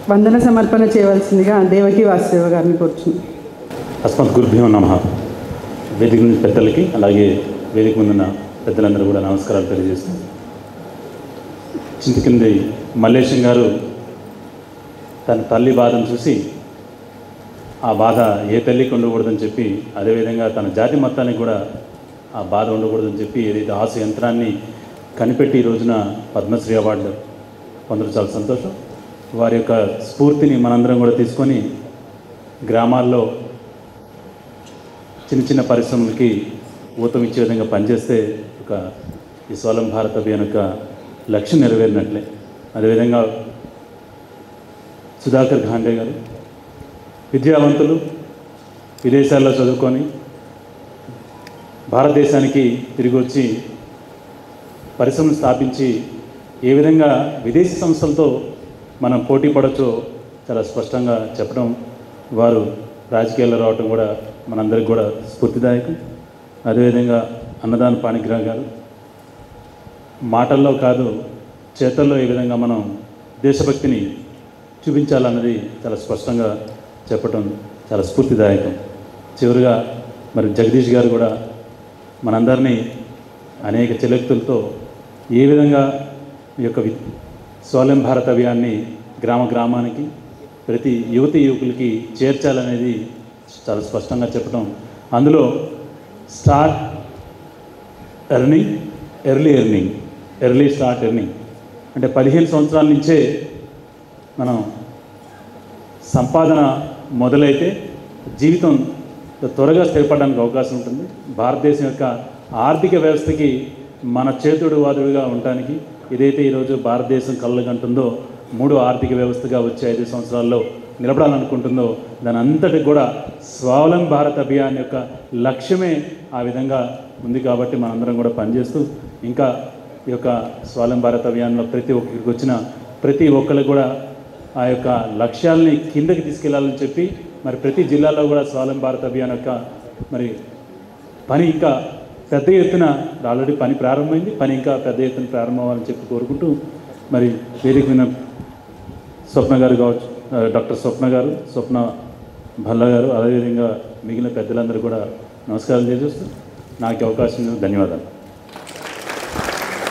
వందన సమర్పణ చేయవలసిందిగా దేవకి వాసుదేవ గారిని కోరుచున్నాను. అస్మత్ గురుభ్యో నమః. వేదిక ముందు పెద్దలకి అలాగే వేదిక ముందున్న పెద్దలందరూ కూడా నమస్కారాలు తెలియజేస్తున్నాను. చింతకింది మల్లేశం గారు తన తల్లి బాధను చూసి ఆ బాధ ఏ తల్లికి ఉండకూడదని చెప్పి, అదేవిధంగా తన జాతి మొత్తానికి కూడా ఆ బాధ ఉండకూడదని చెప్పి ఏదైతే ఆశ యంత్రాన్ని కనిపెట్టి ఈ రోజున పద్మశ్రీ అవార్డు పొందడం చాలా సంతోషం. వారి యొక్క స్ఫూర్తిని మనందరం కూడా తీసుకొని గ్రామాల్లో చిన్న చిన్న పరిశ్రమలకి ఊతం ఇచ్చే విధంగా పనిచేస్తే ఒక ఈ స్వలం భారత్ అభియాన్ యొక్క లక్ష్యం నెరవేరినట్లే. అదేవిధంగా సుధాకర్ ఘాండే గారు విద్యావంతులు, విదేశాల్లో చదువుకొని భారతదేశానికి తిరిగి వచ్చి పరిశ్రమను స్థాపించి ఏ విధంగా విదేశీ సంస్థలతో మనం పోటీ పడవచ్చో చాలా స్పష్టంగా చెప్పడం, వారు రాజకీయాల్లో రావడం కూడా మనందరికి కూడా స్ఫూర్తిదాయకం. అదేవిధంగా అన్నదాన పాణిగ్రాహ్ గారు మాటల్లో కాదు చేతల్లో ఏ విధంగా మనం దేశభక్తిని చూపించాలన్నది చాలా స్పష్టంగా చెప్పడం చాలా స్ఫూర్తిదాయకం. చివరిగా మరి జగదీష్ గారు కూడా మనందరినీ అనేక చెలెక్తులతో ఏ విధంగా ఈ యొక్క స్వలం భారత్ అభియాన్ని గ్రామ గ్రామానికి ప్రతి యువతి యువకులకి చేర్చాలనేది చాలా స్పష్టంగా చెప్పడం, అందులో start earning, early start earning అంటే 15 సంవత్సరాల నుంచే మనం సంపాదన మొదలైతే జీవితం త్వరగా స్థిరపడడానికి అవకాశం ఉంటుంది. భారతదేశం యొక్క ఆర్థిక వ్యవస్థకి మన చేతుడు వాదుడుగా ఉండటానికి ఏదైతే ఈరోజు భారతదేశం కళ్ళగంటుందో 3వ ఆర్థిక వ్యవస్థగా వచ్చే 5 సంవత్సరాల్లో నిలబడాలనుకుంటుందో దాని అంతటి కూడా స్వావలం భారత్ అభియాన్ యొక్క లక్ష్యమే ఆ విధంగా ఉంది. కాబట్టి మనందరం కూడా పనిచేస్తూ ఇంకా ఈ యొక్క స్వావలం భారత్ అభియాన్లో ప్రతి ఒక్కరికి వచ్చిన ప్రతి ఒక్కరికి కూడా ఆ యొక్క లక్ష్యాలని కిందకి తీసుకెళ్లాలని చెప్పి మరి ప్రతి జిల్లాలో కూడా స్వావలం భారత్ అభియాన్ యొక్క మరి పని ఇంకా పెద్ద ఎత్తున ఆల్రెడీ పని ప్రారంభమైంది, పని ఇంకా పెద్ద ఎత్తున ప్రారంభమవ్వాలని చెప్పి కోరుకుంటూ మరి వేదిక మీద స్వప్న గారు కావచ్చు, డాక్టర్ స్వప్న గారు, స్వప్న భల్లా గారు, అదేవిధంగా మిగిలిన పెద్దలందరూ కూడా నమస్కారం తెలియజేస్తూ నాకు అవకాశం ధన్యవాదాలు.